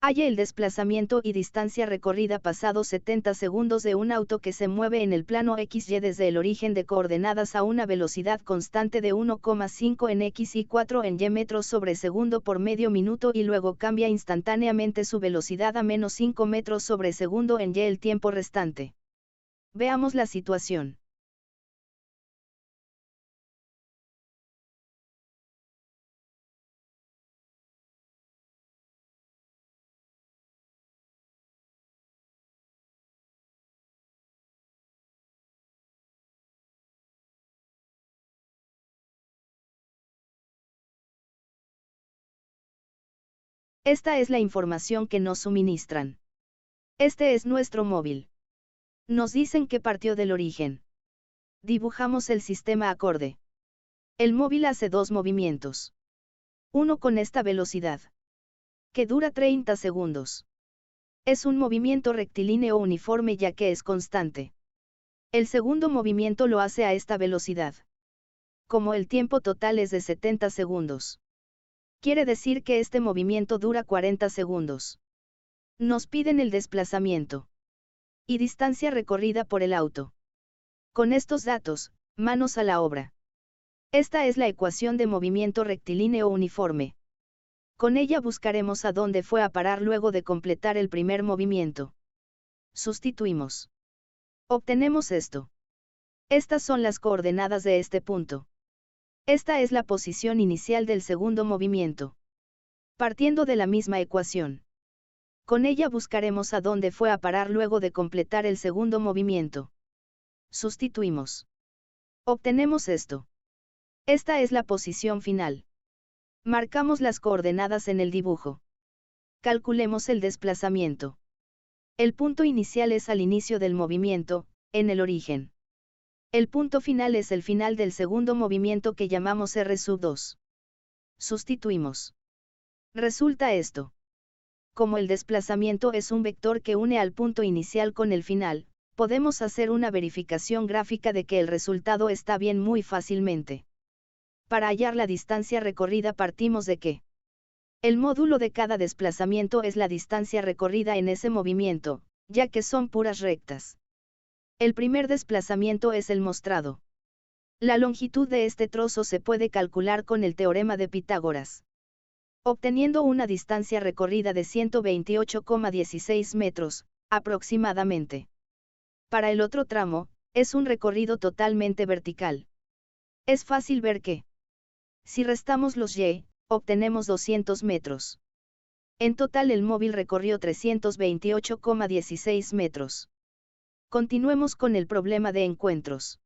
Halla el desplazamiento y distancia recorrida pasados 70 segundos de un auto que se mueve en el plano XY desde el origen de coordenadas a una velocidad constante de 1,5 en X y 4 en Y metros sobre segundo por medio minuto y luego cambia instantáneamente su velocidad a -5 metros sobre segundo en Y el tiempo restante. Veamos la situación. Esta es la información que nos suministran. Este es nuestro móvil. Nos dicen que partió del origen. Dibujamos el sistema acorde. El móvil hace dos movimientos. Uno con esta velocidad, que dura 30 segundos. Es un movimiento rectilíneo uniforme ya que es constante. El segundo movimiento lo hace a esta velocidad. Como el tiempo total es de 70 segundos. Quiere decir que este movimiento dura 40 segundos. Nos piden el desplazamiento y distancia recorrida por el auto. Con estos datos, manos a la obra. Esta es la ecuación de movimiento rectilíneo uniforme. Con ella buscaremos a dónde fue a parar luego de completar el primer movimiento. Sustituimos. Obtenemos esto. Estas son las coordenadas de este punto. Esta es la posición inicial del segundo movimiento. Partiendo de la misma ecuación. Con ella buscaremos a dónde fue a parar luego de completar el segundo movimiento. Sustituimos. Obtenemos esto. Esta es la posición final. Marcamos las coordenadas en el dibujo. Calculemos el desplazamiento. El punto inicial es al inicio del movimiento, en el origen. El punto final es el final del segundo movimiento que llamamos R2. Sustituimos. Resulta esto. Como el desplazamiento es un vector que une al punto inicial con el final, podemos hacer una verificación gráfica de que el resultado está bien muy fácilmente. Para hallar la distancia recorrida partimos de que el módulo de cada desplazamiento es la distancia recorrida en ese movimiento, ya que son puras rectas. El primer desplazamiento es el mostrado. La longitud de este trozo se puede calcular con el teorema de Pitágoras. Obteniendo una distancia recorrida de 128,16 metros, aproximadamente. Para el otro tramo, es un recorrido totalmente vertical. Es fácil ver que, si restamos los y, obtenemos 200 metros. En total el móvil recorrió 328,16 metros. Continuemos con el problema de encuentros.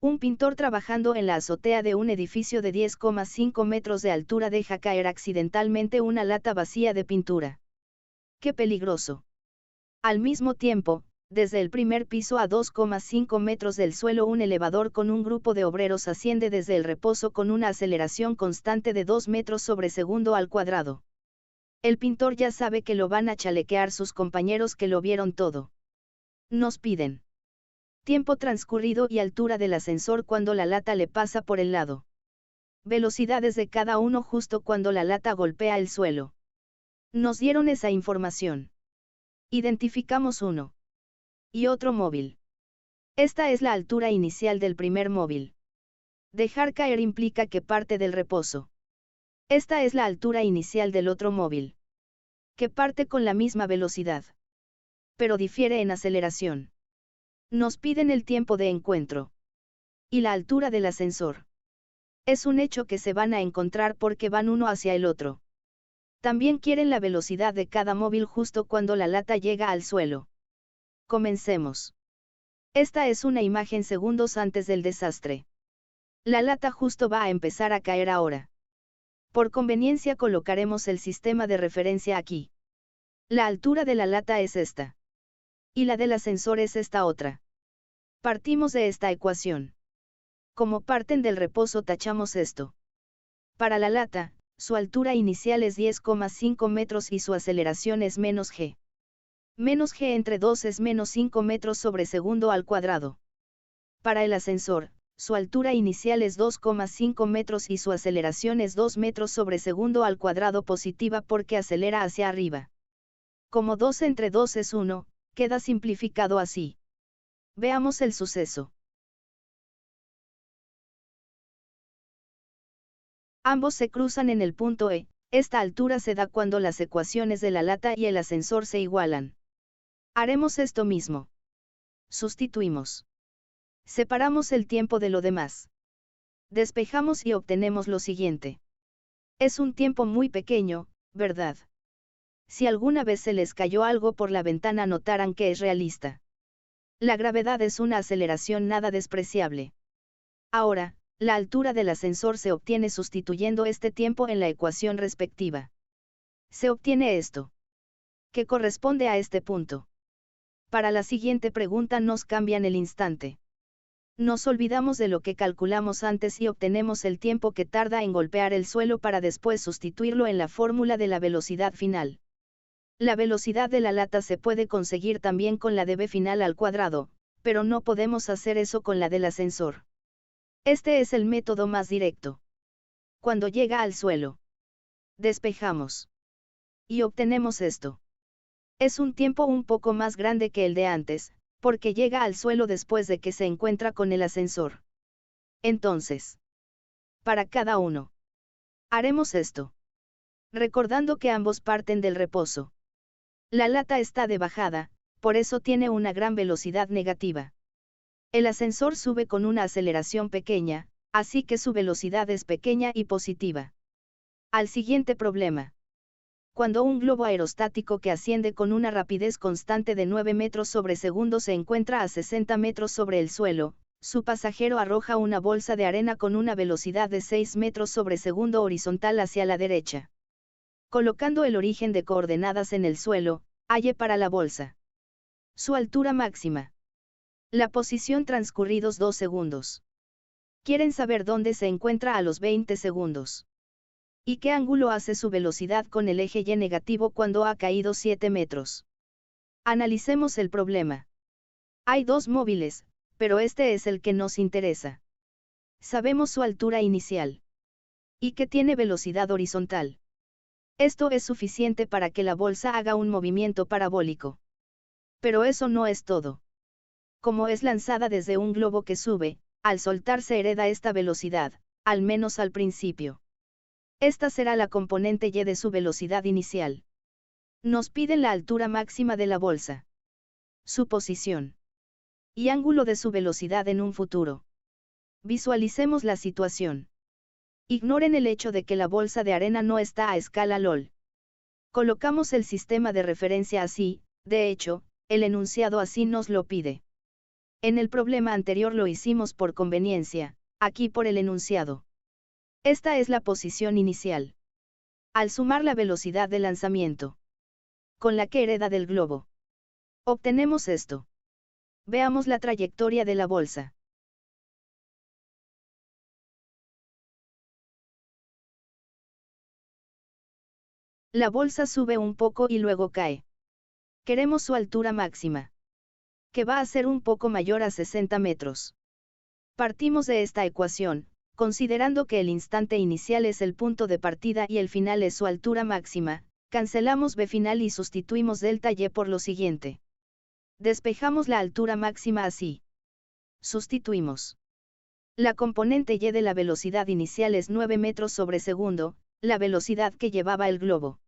Un pintor trabajando en la azotea de un edificio de 10,5 metros de altura deja caer accidentalmente una lata vacía de pintura. ¡Qué peligroso! Al mismo tiempo, desde el primer piso a 2,5 metros del suelo un elevador con un grupo de obreros asciende desde el reposo con una aceleración constante de 2 metros sobre segundo al cuadrado. El pintor ya sabe que lo van a chalequear sus compañeros que lo vieron todo. Nos piden tiempo transcurrido y altura del ascensor cuando la lata le pasa por el lado. Velocidades de cada uno justo cuando la lata golpea el suelo. Nos dieron esa información. Identificamos uno y otro móvil. Esta es la altura inicial del primer móvil. Dejar caer implica que parte del reposo. Esta es la altura inicial del otro móvil, que parte con la misma velocidad, pero difiere en aceleración. Nos piden el tiempo de encuentro y la altura del ascensor. Es un hecho que se van a encontrar porque van uno hacia el otro. También quieren la velocidad de cada móvil justo cuando la lata llega al suelo. Comencemos. Esta es una imagen segundos antes del desastre. La lata justo va a empezar a caer ahora. Por conveniencia colocaremos el sistema de referencia aquí. La altura de la lata es esta. Y la del ascensor es esta otra. Partimos de esta ecuación. Como parten del reposo tachamos esto. Para la lata, su altura inicial es 10,5 metros y su aceleración es -g. -g entre 2 es -5 metros sobre segundo al cuadrado. Para el ascensor, su altura inicial es 2,5 metros y su aceleración es 2 metros sobre segundo al cuadrado positiva porque acelera hacia arriba. Como 2 entre 2 es 1, queda simplificado así. Veamos el suceso. Ambos se cruzan en el punto E. Esta altura se da cuando las ecuaciones de la lata y el ascensor se igualan. Haremos esto mismo. Sustituimos. Separamos el tiempo de lo demás. Despejamos y obtenemos lo siguiente. Es un tiempo muy pequeño, ¿verdad? Si alguna vez se les cayó algo por la ventana notarán que es realista. La gravedad es una aceleración nada despreciable. Ahora, la altura del ascensor se obtiene sustituyendo este tiempo en la ecuación respectiva. Se obtiene esto, que corresponde a este punto. Para la siguiente pregunta nos cambian el instante. Nos olvidamos de lo que calculamos antes y obtenemos el tiempo que tarda en golpear el suelo para después sustituirlo en la fórmula de la velocidad final. La velocidad de la lata se puede conseguir también con la de v final al cuadrado, pero no podemos hacer eso con la del ascensor. Este es el método más directo. Cuando llega al suelo, despejamos. Y obtenemos esto. Es un tiempo un poco más grande que el de antes, porque llega al suelo después de que se encuentra con el ascensor. Entonces, para cada uno, haremos esto. Recordando que ambos parten del reposo. La lata está de bajada, por eso tiene una gran velocidad negativa. El ascensor sube con una aceleración pequeña, así que su velocidad es pequeña y positiva. Al siguiente problema. Cuando un globo aerostático que asciende con una rapidez constante de 9 metros sobre segundo se encuentra a 60 metros sobre el suelo, su pasajero arroja una bolsa de arena con una velocidad de 6 metros sobre segundo horizontal hacia la derecha. Colocando el origen de coordenadas en el suelo, halle para la bolsa su altura máxima. La posición transcurridos 2 segundos. Quieren saber dónde se encuentra a los 20 segundos. ¿Y qué ángulo hace su velocidad con el eje y negativo cuando ha caído 7 metros? Analicemos el problema. Hay dos móviles, pero este es el que nos interesa. Sabemos su altura inicial. Y que tiene velocidad horizontal. Esto es suficiente para que la bolsa haga un movimiento parabólico. Pero eso no es todo. Como es lanzada desde un globo que sube, al soltarse hereda esta velocidad, al menos al principio. Esta será la componente y de su velocidad inicial. Nos piden la altura máxima de la bolsa, su posición y ángulo de su velocidad en un futuro. Visualicemos la situación. Ignoren el hecho de que la bolsa de arena no está a escala LOL. Colocamos el sistema de referencia así, de hecho, el enunciado así nos lo pide. En el problema anterior lo hicimos por conveniencia, aquí por el enunciado. Esta es la posición inicial. Al sumar la velocidad de lanzamiento, con la que hereda del globo, obtenemos esto. Veamos la trayectoria de la bolsa. La bolsa sube un poco y luego cae. Queremos su altura máxima, que va a ser un poco mayor a 60 metros. Partimos de esta ecuación, considerando que el instante inicial es el punto de partida y el final es su altura máxima, cancelamos b final y sustituimos delta y por lo siguiente. Despejamos la altura máxima así. Sustituimos. La componente y de la velocidad inicial es 9 metros sobre segundo, la velocidad que llevaba el globo.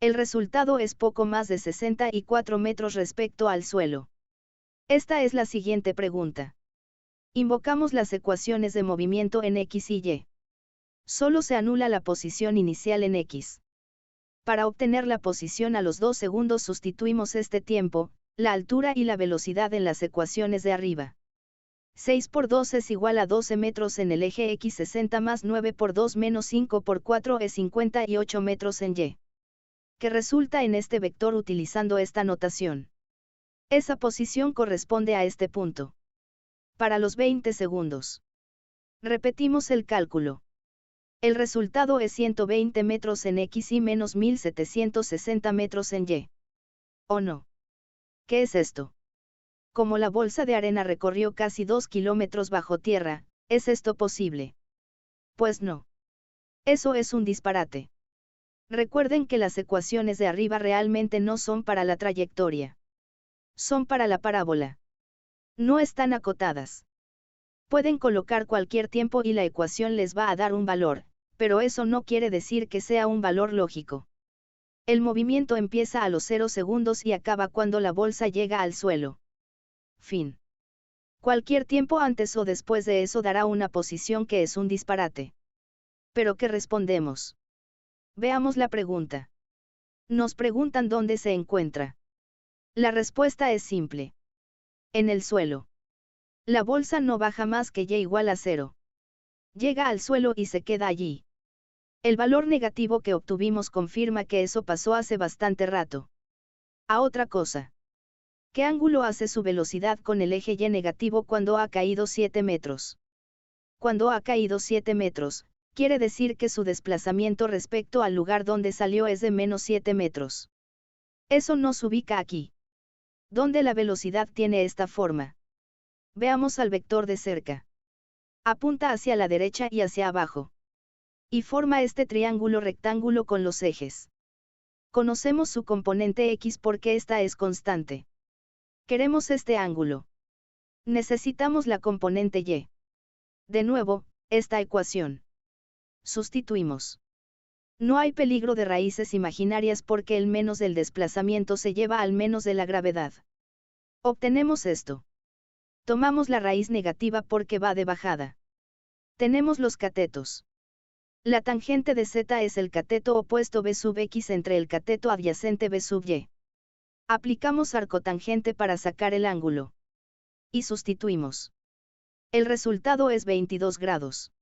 El resultado es poco más de 64 metros respecto al suelo. Esta es la siguiente pregunta. Invocamos las ecuaciones de movimiento en X y Y. Solo se anula la posición inicial en X. Para obtener la posición a los 2 segundos sustituimos este tiempo, la altura y la velocidad en las ecuaciones de arriba. 6 por 2 es igual a 12 metros en el eje X, 60 más 9 por 2 menos 5 por 4 es 58 metros en Y. Que resulta en este vector utilizando esta notación. Esa posición corresponde a este punto. Para los 20 segundos. Repetimos el cálculo. El resultado es 120 metros en X y menos 1760 metros en Y. ¿O no? ¿Qué es esto? Como la bolsa de arena recorrió casi 2 kilómetros bajo tierra, ¿es esto posible? Pues no. Eso es un disparate. Recuerden que las ecuaciones de arriba realmente no son para la trayectoria. Son para la parábola. No están acotadas. Pueden colocar cualquier tiempo y la ecuación les va a dar un valor, pero eso no quiere decir que sea un valor lógico. El movimiento empieza a los 0 segundos y acaba cuando la bolsa llega al suelo. Fin. Cualquier tiempo antes o después de eso dará una posición que es un disparate. ¿Pero qué respondemos? Veamos la pregunta. Nos preguntan dónde se encuentra. La respuesta es simple. En el suelo. La bolsa no baja más que y igual a 0. Llega al suelo y se queda allí. El valor negativo que obtuvimos confirma que eso pasó hace bastante rato. A otra cosa. ¿Qué ángulo hace su velocidad con el eje y negativo cuando ha caído 7 metros? Cuando ha caído 7 metros, quiere decir que su desplazamiento respecto al lugar donde salió es de menos 7 metros. Eso nos ubica aquí. ¿Dónde la velocidad tiene esta forma? Veamos al vector de cerca. Apunta hacia la derecha y hacia abajo. Y forma este triángulo rectángulo con los ejes. Conocemos su componente X porque esta es constante. Queremos este ángulo. Necesitamos la componente Y. De nuevo, esta ecuación. Sustituimos. No hay peligro de raíces imaginarias porque el menos del desplazamiento se lleva al menos de la gravedad. Obtenemos esto. Tomamos la raíz negativa porque va de bajada. Tenemos los catetos. La tangente de Z es el cateto opuesto B sub X entre el cateto adyacente B sub Y. Aplicamos arcotangente para sacar el ángulo. Y sustituimos. El resultado es 22 grados.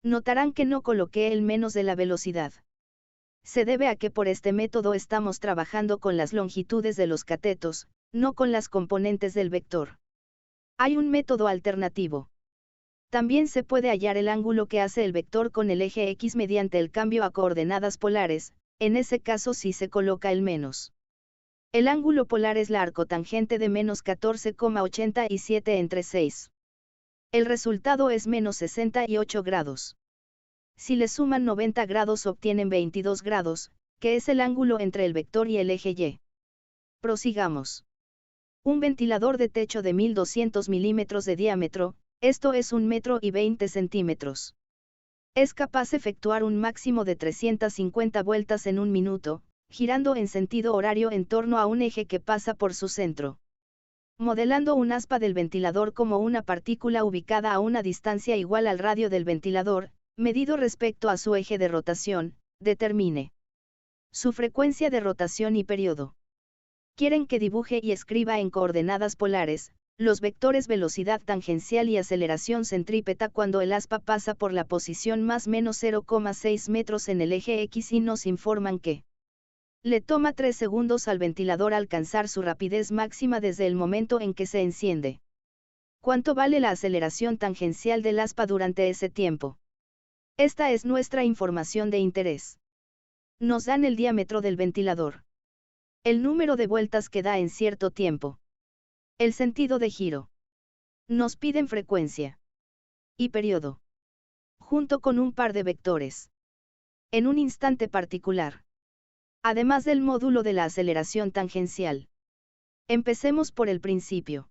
Notarán que no coloqué el menos de la velocidad. Se debe a que por este método estamos trabajando con las longitudes de los catetos, no con las componentes del vector. Hay un método alternativo. También se puede hallar el ángulo que hace el vector con el eje X mediante el cambio a coordenadas polares, en ese caso sí se coloca el menos. El ángulo polar es la arcotangente de menos 14,87 entre 6. El resultado es menos 68 grados. Si le suman 90 grados obtienen 22 grados, que es el ángulo entre el vector y el eje Y. Prosigamos. Un ventilador de techo de 1200 milímetros de diámetro, esto es 1,20 centímetros. Es capaz de efectuar un máximo de 350 vueltas en un minuto, girando en sentido horario en torno a un eje que pasa por su centro. Modelando un aspa del ventilador como una partícula ubicada a una distancia igual al radio del ventilador, medido respecto a su eje de rotación, determine su frecuencia de rotación y periodo. Quieren que dibuje y escriba en coordenadas polares, los vectores velocidad tangencial y aceleración centrípeta cuando el aspa pasa por la posición más menos 0,6 metros en el eje X y nos informan que le toma 3 segundos al ventilador alcanzar su rapidez máxima desde el momento en que se enciende. ¿Cuánto vale la aceleración tangencial del aspa durante ese tiempo? Esta es nuestra información de interés. Nos dan el diámetro del ventilador. El número de vueltas que da en cierto tiempo. El sentido de giro. Nos piden frecuencia. Y periodo. Junto con un par de vectores. En un instante particular. Además del módulo de la aceleración tangencial. Empecemos por el principio.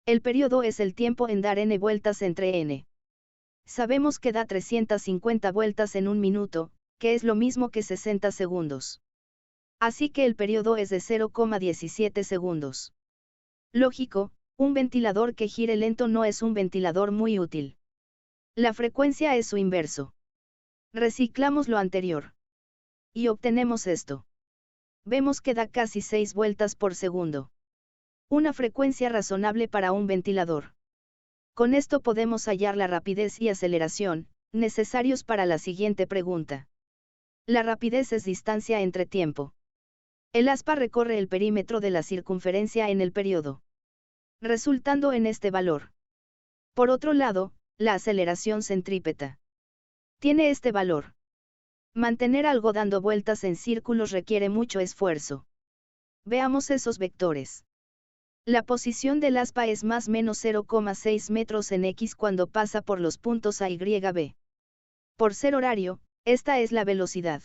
El periodo es el tiempo en dar n vueltas entre n. Sabemos que da 350 vueltas en un minuto, que es lo mismo que 60 segundos. Así que el periodo es de 0,17 segundos. Lógico, un ventilador que gire lento no es un ventilador muy útil. La frecuencia es su inverso. Reciclamos lo anterior. Y obtenemos esto. Vemos que da casi 6 vueltas por segundo. Una frecuencia razonable para un ventilador. Con esto podemos hallar la rapidez y aceleración, necesarios para la siguiente pregunta. La rapidez es distancia entre tiempo. El aspa recorre el perímetro de la circunferencia en el periodo, resultando en este valor. Por otro lado, la aceleración centrípeta tiene este valor. Mantener algo dando vueltas en círculos requiere mucho esfuerzo. Veamos esos vectores. La posición del aspa es más menos 0,6 metros en X cuando pasa por los puntos A y B. Por ser horario, esta es la velocidad.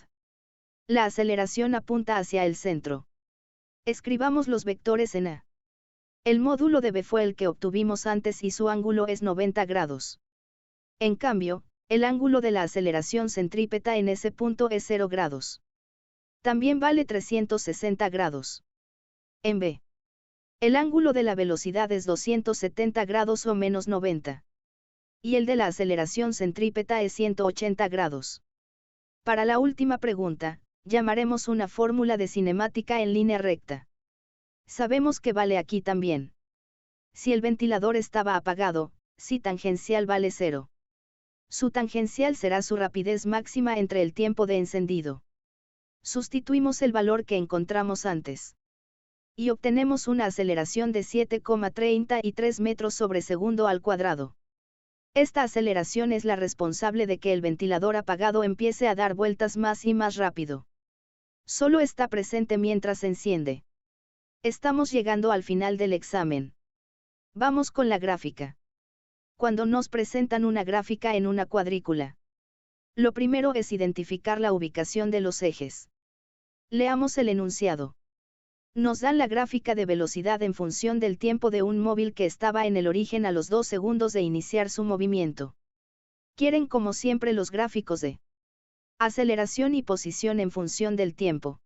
La aceleración apunta hacia el centro. Escribamos los vectores en A. El módulo de B fue el que obtuvimos antes y su ángulo es 90 grados. En cambio, el ángulo de la aceleración centrípeta en ese punto es 0 grados. También vale 360 grados. En B, el ángulo de la velocidad es 270 grados o menos 90. Y el de la aceleración centrípeta es 180 grados. Para la última pregunta, llamaremos una fórmula de cinemática en línea recta. Sabemos que vale aquí también. Si el ventilador estaba apagado, si tangencial vale 0. Su tangencial será su rapidez máxima entre el tiempo de encendido. Sustituimos el valor que encontramos antes. Y obtenemos una aceleración de 7,33 metros sobre segundo al cuadrado. Esta aceleración es la responsable de que el ventilador apagado empiece a dar vueltas más y más rápido. Solo está presente mientras se enciende. Estamos llegando al final del examen. Vamos con la gráfica. Cuando nos presentan una gráfica en una cuadrícula, lo primero es identificar la ubicación de los ejes. Leamos el enunciado. Nos dan la gráfica de velocidad en función del tiempo de un móvil que estaba en el origen a los 2 segundos de iniciar su movimiento. Quieren como siempre los gráficos de aceleración y posición en función del tiempo.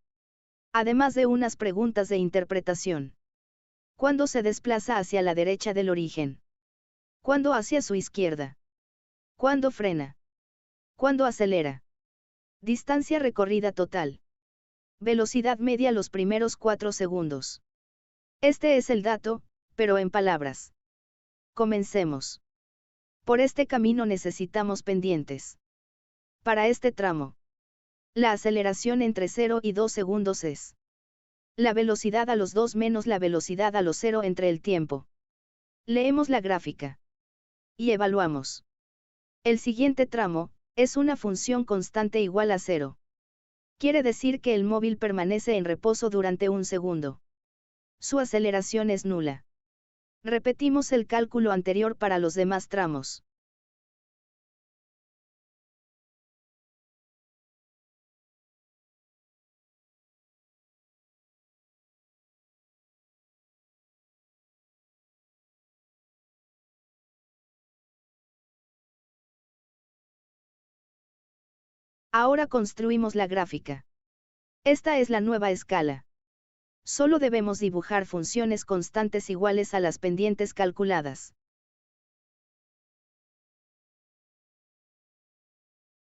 Además de unas preguntas de interpretación. ¿Cuándo se desplaza hacia la derecha del origen? ¿Cuándo hacia su izquierda? ¿Cuándo frena? ¿Cuándo acelera? Distancia recorrida total. Velocidad media los primeros 4 segundos. Este es el dato, pero en palabras. Comencemos. Por este camino necesitamos pendientes. Para este tramo, la aceleración entre 0 y 2 segundos es la velocidad a los 2 menos la velocidad a los 0 entre el tiempo. Leemos la gráfica. Y evaluamos. El siguiente tramo, es una función constante igual a 0. Quiere decir que el móvil permanece en reposo durante 1 segundo. Su aceleración es nula. Repetimos el cálculo anterior para los demás tramos. Ahora construimos la gráfica. Esta es la nueva escala. Solo debemos dibujar funciones constantes iguales a las pendientes calculadas.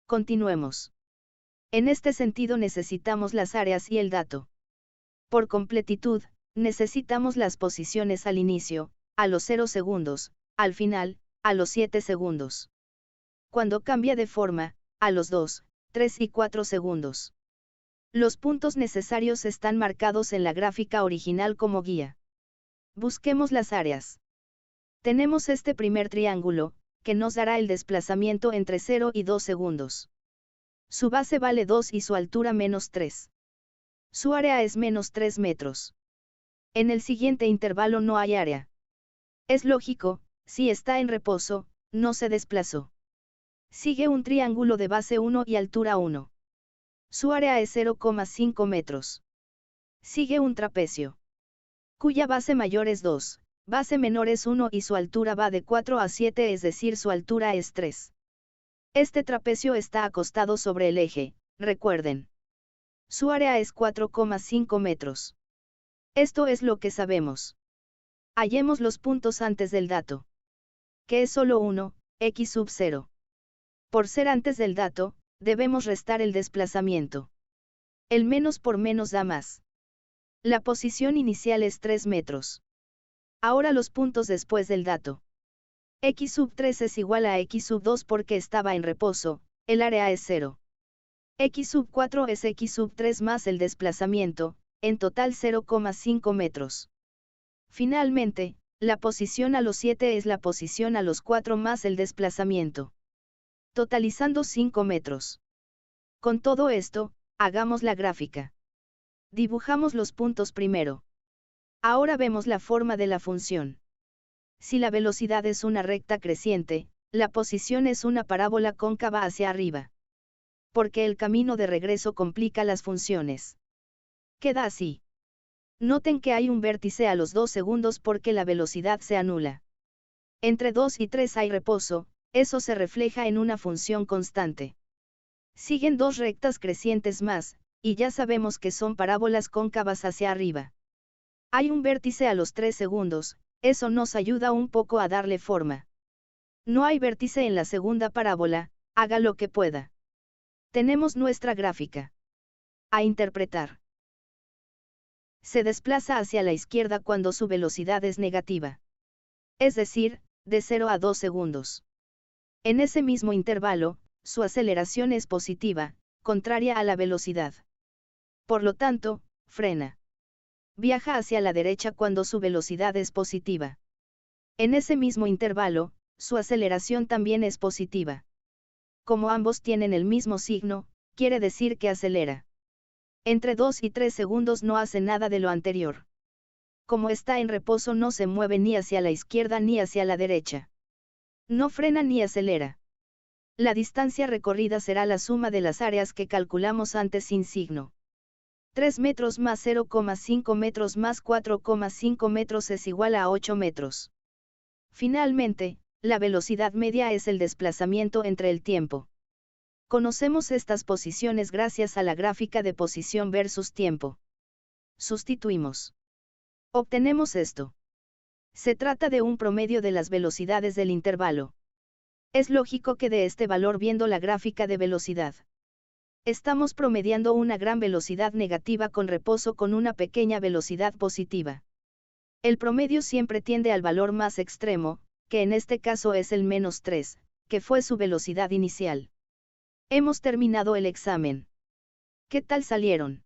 Continuemos. En este sentido necesitamos las áreas y el dato. Por completitud, necesitamos las posiciones al inicio, a los 0 segundos, al final, a los 7 segundos. Cuando cambia de forma, a los 2, 3 y 4 segundos. Los puntos necesarios están marcados en la gráfica original como guía. Busquemos las áreas. Tenemos este primer triángulo, que nos dará el desplazamiento entre 0 y 2 segundos. Su base vale 2 y su altura menos 3. Su área es menos 3 metros. En el siguiente intervalo no hay área. Es lógico, si está en reposo, no se desplazó. Sigue un triángulo de base 1 y altura 1. Su área es 0,5 metros. Sigue un trapecio, cuya base mayor es 2, base menor es 1 y su altura va de 4 a 7, es decir, su altura es 3. Este trapecio está acostado sobre el eje, recuerden. Su área es 4,5 metros. Esto es lo que sabemos. Hallemos los puntos antes del dato. Que es solo 1, x sub 0. Por ser antes del dato, debemos restar el desplazamiento. El menos por menos da más. La posición inicial es 3 metros. Ahora los puntos después del dato. X sub 3 es igual a X sub 2 porque estaba en reposo, el área es 0. X sub 4 es X sub 3 más el desplazamiento, en total 0,5 metros. Finalmente, la posición a los 7 es la posición a los 4 más el desplazamiento. Totalizando 5 metros. Con todo esto, hagamos la gráfica. Dibujamos los puntos primero. Ahora vemos la forma de la función. Si la velocidad es una recta creciente, la posición es una parábola cóncava hacia arriba. porque el camino de regreso complica las funciones. Queda así. Noten que hay un vértice a los 2 segundos porque la velocidad se anula. Entre 2 y 3 hay reposo, eso se refleja en una función constante. Siguen 2 rectas crecientes más, y ya sabemos que son parábolas cóncavas hacia arriba. Hay un vértice a los 3 segundos, eso nos ayuda un poco a darle forma. No hay vértice en la segunda parábola, haga lo que pueda. Tenemos nuestra gráfica. A interpretar. Se desplaza hacia la izquierda cuando su velocidad es negativa. Es decir, de 0 a 2 segundos. En ese mismo intervalo, su aceleración es positiva, contraria a la velocidad. Por lo tanto, frena. Viaja hacia la derecha cuando su velocidad es positiva. En ese mismo intervalo, su aceleración también es positiva. Como ambos tienen el mismo signo, quiere decir que acelera. Entre 2 y 3 segundos no hace nada de lo anterior. Como está en reposo no se mueve ni hacia la izquierda ni hacia la derecha. No frena ni acelera. La distancia recorrida será la suma de las áreas que calculamos antes sin signo. 3 metros más 0,5 metros más 4,5 metros es igual a 8 metros. Finalmente, la velocidad media es el desplazamiento entre el tiempo. Conocemos estas posiciones gracias a la gráfica de posición versus tiempo. Sustituimos. Obtenemos esto. Se trata de un promedio de las velocidades del intervalo. Es lógico que de este valor viendo la gráfica de velocidad. Estamos promediando una gran velocidad negativa con reposo con una pequeña velocidad positiva. El promedio siempre tiende al valor más extremo, que en este caso es el -3, que fue su velocidad inicial. Hemos terminado el examen. ¿Qué tal salieron?